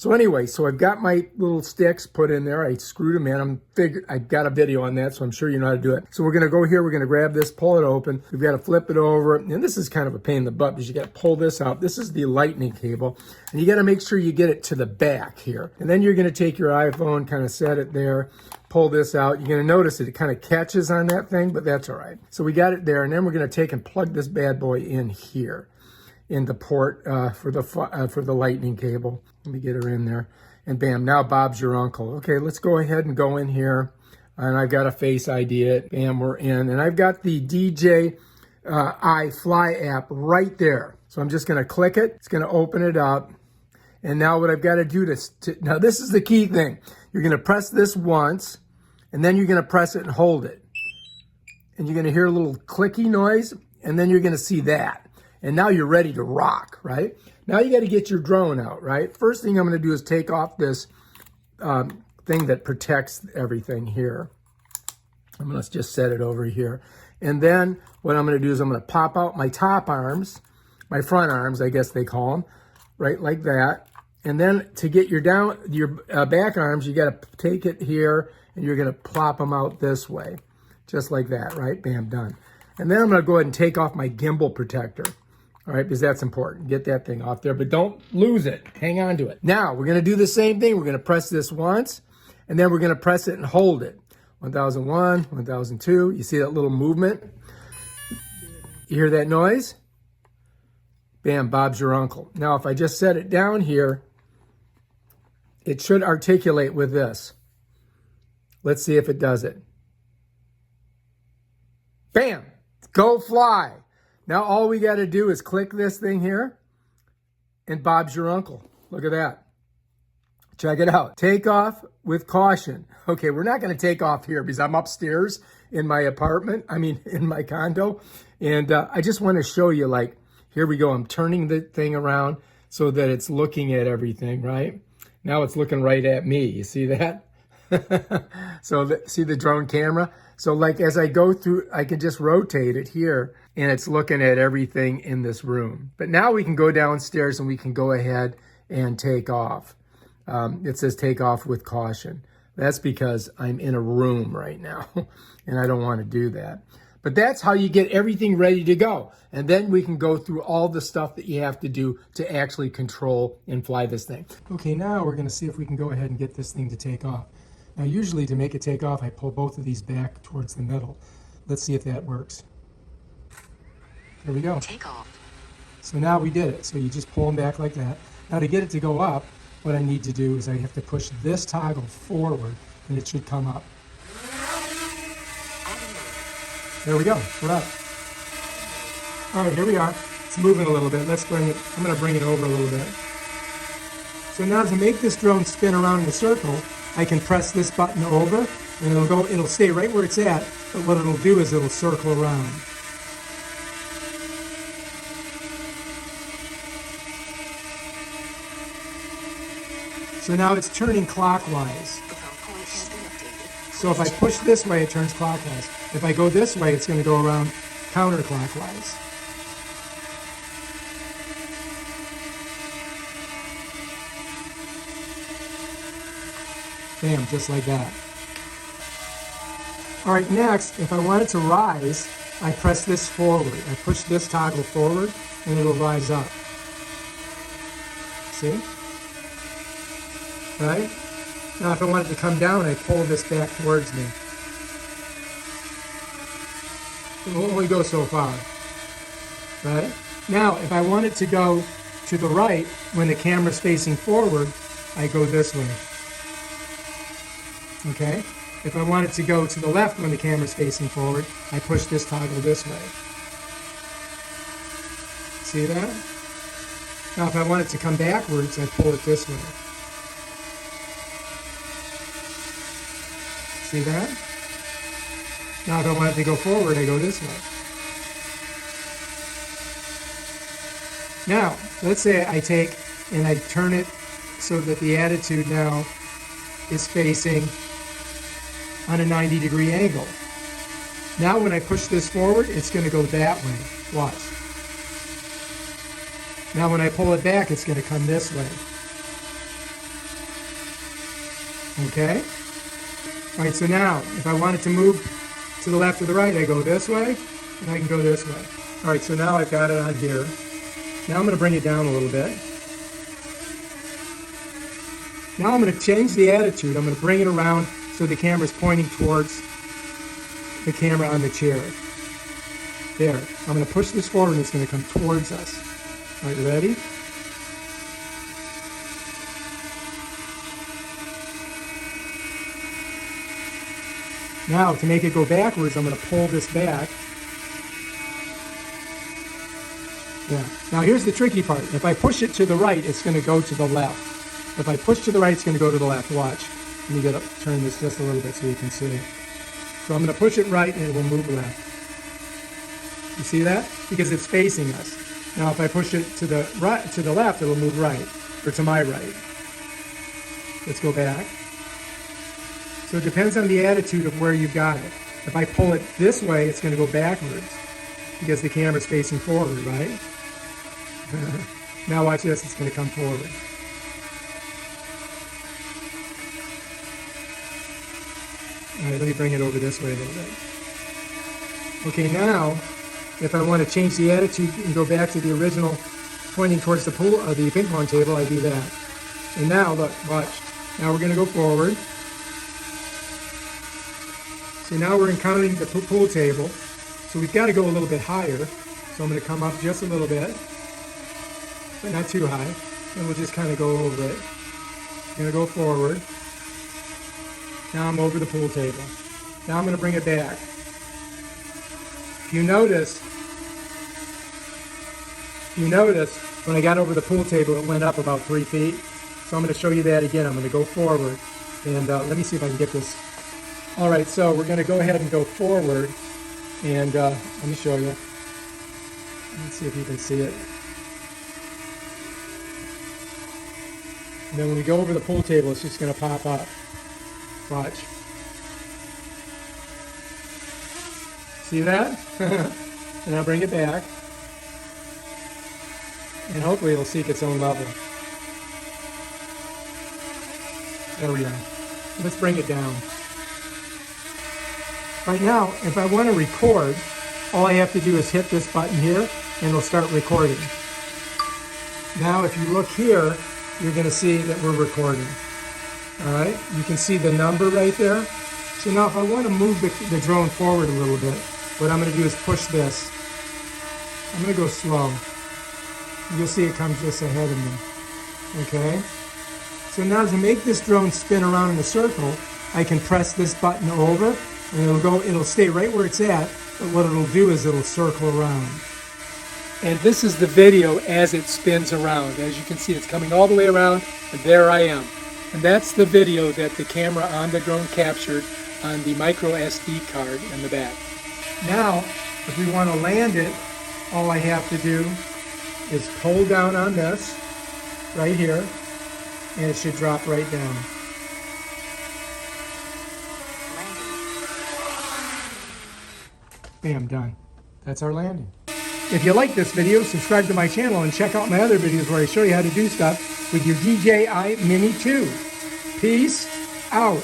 So anyway, so I've got my little sticks put in there. I screwed them in. I've got a video on that, so I'm sure you know how to do it. So we're gonna go here, we're gonna grab this, pull it open. We've got to flip it over. And this is kind of a pain in the butt because you got to pull this out. This is the lightning cable. And you got to make sure you get it to the back here. And then you're gonna take your iPhone, kind of set it there, pull this out. You're gonna notice that it kind of catches on that thing, but that's all right. So we got it there, and then we're gonna take and plug this bad boy in here, in the port for the lightning cable. Let me get her in there. And bam, now Bob's your uncle. Okay, let's go ahead and go in here. And I've got a Face ID it. Bam, we're in. And I've got the DJI Fly app right there. So I'm just gonna click it. It's gonna open it up. And now what I've got to do now this is the key thing. You're gonna press this once, and then you're gonna press it and hold it. And you're gonna hear a little clicky noise, and then you're gonna see that. And now you're ready to rock, right? Now you got to get your drone out, right? First thing I'm going to do is take off this thing that protects everything here. I'm going to just set it over here. And then what I'm going to do is I'm going to pop out my top arms, my front arms, I guess they call them, right, like that. And then to get your back arms, you got to take it here, and you're going to plop them out this way, just like that, right? Bam, done. And then I'm going to go ahead and take off my gimbal protector. All right, because that's important. Get that thing off there, but don't lose it. Hang on to it. Now, we're going to do the same thing. We're going to press this once, and then we're going to press it and hold it. 1001, 1002. You see that little movement? You hear that noise? Bam, Bob's your uncle. Now, if I just set it down here, it should articulate with this. Let's see if it does it. Bam, go fly. Now all we got to do is click this thing here, and Bob's your uncle. Look at that. Check it out. Take off with caution. Okay, we're not going to take off here because I'm upstairs in my apartment. In my condo. And I just want to show you, like, here we go. I'm turning the thing around so that it's looking at everything, right? Now it's looking right at me. You see that? So see the drone camera? So like as I go through, I can just rotate it here, and it's looking at everything in this room. But now we can go downstairs and we can go ahead and take off. It says take off with caution. That's because I'm in a room right now and I don't want to do that. But that's how you get everything ready to go. And then we can go through all the stuff that you have to do to actually control and fly this thing. Okay, now we're going to see if we can go ahead and get this thing to take off. Now, usually to make it take off, I pull both of these back towards the middle. Let's see if that works. There we go. Take off. So now we did it. So you just pull them back like that. Now to get it to go up, what I need to do is I have to push this toggle forward, and it should come up. There we go. We're up. All right, here we are. It's moving a little bit. Let's bring it. I'm going to bring it over a little bit. So now to make this drone spin around in a circle, I can press this button over, and it'll stay right where it's at, but what it'll do is it'll circle around. So now it's turning clockwise. So if I push this way, it turns clockwise. If I go this way, it's going to go around counterclockwise. Bam, just like that. All right, next, if I want it to rise, I press this forward. I push this toggle forward, and it'll rise up. See? Right? Now, if I want it to come down, I pull this back towards me. It will only go so far. Right? Now, if I want it to go to the right, when the camera's facing forward, I go this way. Okay? If I want it to go to the left when the camera's facing forward, I push this toggle this way. See that? Now if I want it to come backwards, I pull it this way. See that? Now if I want it to go forward, I go this way. Now, let's say I take and I turn it so that the attitude now is facing on a 90-degree angle. Now when I push this forward, it's going to go that way. Watch. Now when I pull it back, it's going to come this way. Okay? All right, so now, if I want it to move to the left or the right, I go this way, and I can go this way. All right, so now I've got it on here. Now I'm going to bring it down a little bit. Now I'm going to change the attitude. I'm going to bring it around so the camera's pointing towards the camera on the chair. There. I'm going to push this forward and it's going to come towards us. All right, ready? Now, to make it go backwards, I'm going to pull this back. Yeah. Now, here's the tricky part. If I push it to the right, it's going to go to the left. If I push to the right, it's going to go to the left. Watch. Let me turn this just a little bit so you can see. So I'm going to push it right and it will move left. You see that? Because it's facing us. Now, if I push it to the right, to the left, it will move right, or to my right. Let's go back. So it depends on the attitude of where you've got it. If I pull it this way, it's going to go backwards because the camera's facing forward, right? Now watch this, it's going to come forward. All right, let me bring it over this way a little bit. Okay, now, if I want to change the attitude and go back to the original pointing towards the pool, the ping pong table, I do that. And now, look, watch. Now we're going to go forward. So now we're encountering the pool table. So we've got to go a little bit higher. So I'm going to come up just a little bit, but not too high. And we'll just kind of go over it. I'm going to go forward. Now I'm over the pool table. Now I'm going to bring it back. If you notice, when I got over the pool table, it went up about 3 feet. So I'm going to show you that again. I'm going to go forward. And let me see if I can get this. All right, so we're going to go ahead and go forward. And let me show you. Let's see if you can see it. And then when we go over the pool table, it's just going to pop up. Watch. See that? And I'll bring it back. And hopefully it'll seek its own level. There we are. Let's bring it down. Right now, if I want to record, all I have to do is hit this button here and it'll start recording. Now if you look here, you're going to see that we're recording. Alright, you can see the number right there. So now if I want to move the drone forward a little bit, what I'm going to do is push this. I'm going to go slow. You'll see it comes just ahead of me. Okay? So now to make this drone spin around in a circle, I can press this button over and it'll stay right where it's at, but what it'll do is it'll circle around. And this is the video as it spins around. As you can see, it's coming all the way around, and there I am. And that's the video that the camera on the drone captured on the micro SD card in the back. Now, if we want to land it, all I have to do is pull down on this, right here, and it should drop right down. Bam, done. That's our landing. If you like this video, subscribe to my channel and check out my other videos where I show you how to do stuff with your DJI Mini 2. Peace out.